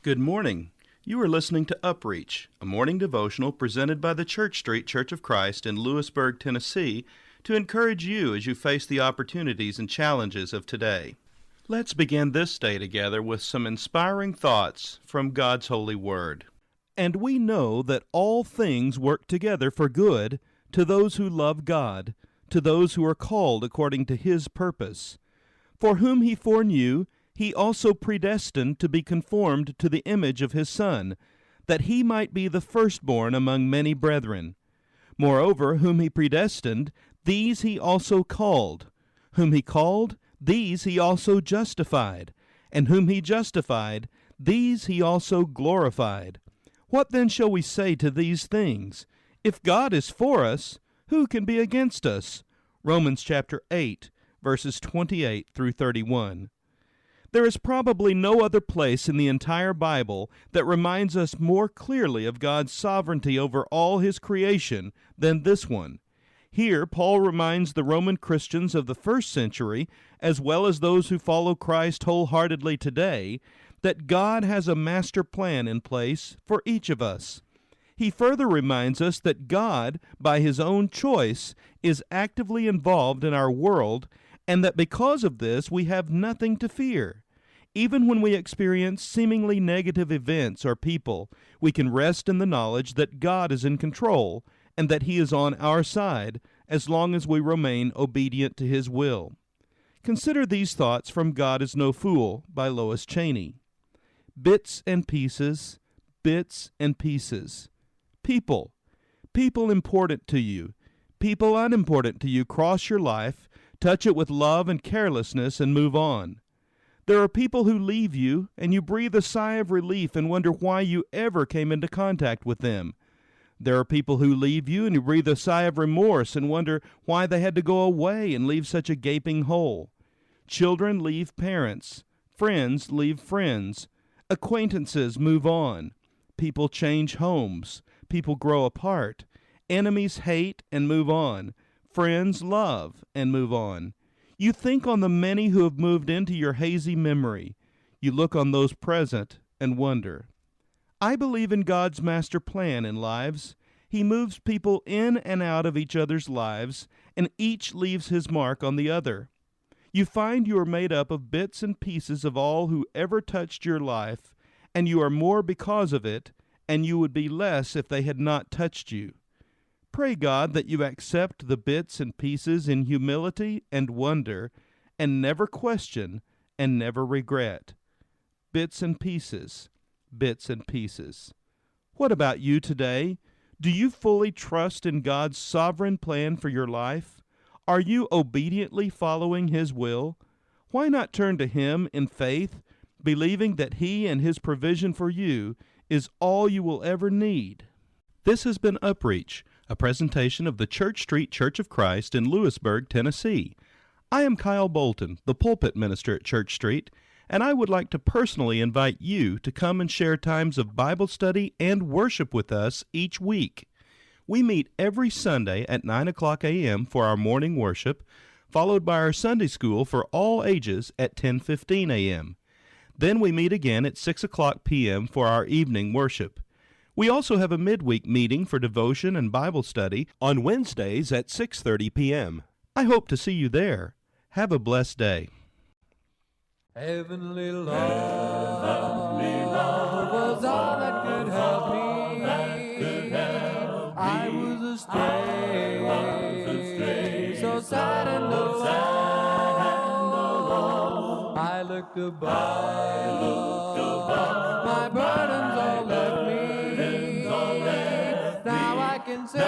Good morning. You are listening to UpReach, a morning devotional presented by the Church Street Church of Christ in Lewisburg, Tennessee, to encourage you as you face the opportunities and challenges of today. Let's begin this day together with some inspiring thoughts from God's holy word. And we know that all things work together for good to those who love God, to those who are called according to His purpose. For whom He foreknew, He also predestined to be conformed to the image of His Son, that He might be the firstborn among many brethren. Moreover, whom He predestined, these He also called. Whom He called, these He also justified. And whom He justified, these He also glorified. What then shall we say to these things? If God is for us, who can be against us? Romans chapter 8, verses 28 through 31. There is probably no other place in the entire Bible that reminds us more clearly of God's sovereignty over all His creation than this one. Here, Paul reminds the Roman Christians of the first century, as well as those who follow Christ wholeheartedly today, that God has a master plan in place for each of us. He further reminds us that God, by His own choice, is actively involved in our world, and that because of this we have nothing to fear. Even when we experience seemingly negative events or people, we can rest in the knowledge that God is in control and that He is on our side as long as we remain obedient to His will. Consider these thoughts from God is No Fool by Lois Cheney. Bits and pieces, bits and pieces. People important to you. People unimportant to you cross your life, touch it with love and carelessness, and move on. There are people who leave you, and you breathe a sigh of relief and wonder why you ever came into contact with them. There are people who leave you, and you breathe a sigh of remorse and wonder why they had to go away and leave such a gaping hole. Children leave parents. Friends leave friends. Acquaintances move on. People change homes. People grow apart. Enemies hate and move on. Friends love and move on. You think on the many who have moved into your hazy memory. You look on those present and wonder. I believe in God's master plan in lives. He moves people in and out of each other's lives, and each leaves his mark on the other. You find you are made up of bits and pieces of all who ever touched your life, and you are more because of it, and you would be less if they had not touched you. Pray God that you accept the bits and pieces in humility and wonder, and never question and never regret. Bits and pieces, bits and pieces. What about you today? Do you fully trust in God's sovereign plan for your life? Are you obediently following His will? Why not turn to Him in faith, believing that He and His provision for you is all you will ever need? This has been UpReach, a presentation of the Church Street Church of Christ in Lewisburg, Tennessee. I am Kyle Bolton, the pulpit minister at Church Street, and I would like to personally invite you to come and share times of Bible study and worship with us each week. We meet every Sunday at 9 o'clock a.m. for our morning worship, followed by our Sunday school for all ages at 10:15 a.m. Then we meet again at 6 o'clock p.m. for our evening worship. We also have a midweek meeting for devotion and Bible study on Wednesdays at 6:30 p.m. I hope to see you there. Have a blessed day. Heavenly love was all that could help me. I was astray, so sad and alone. I looked above, my burdens all left me. Now I can say,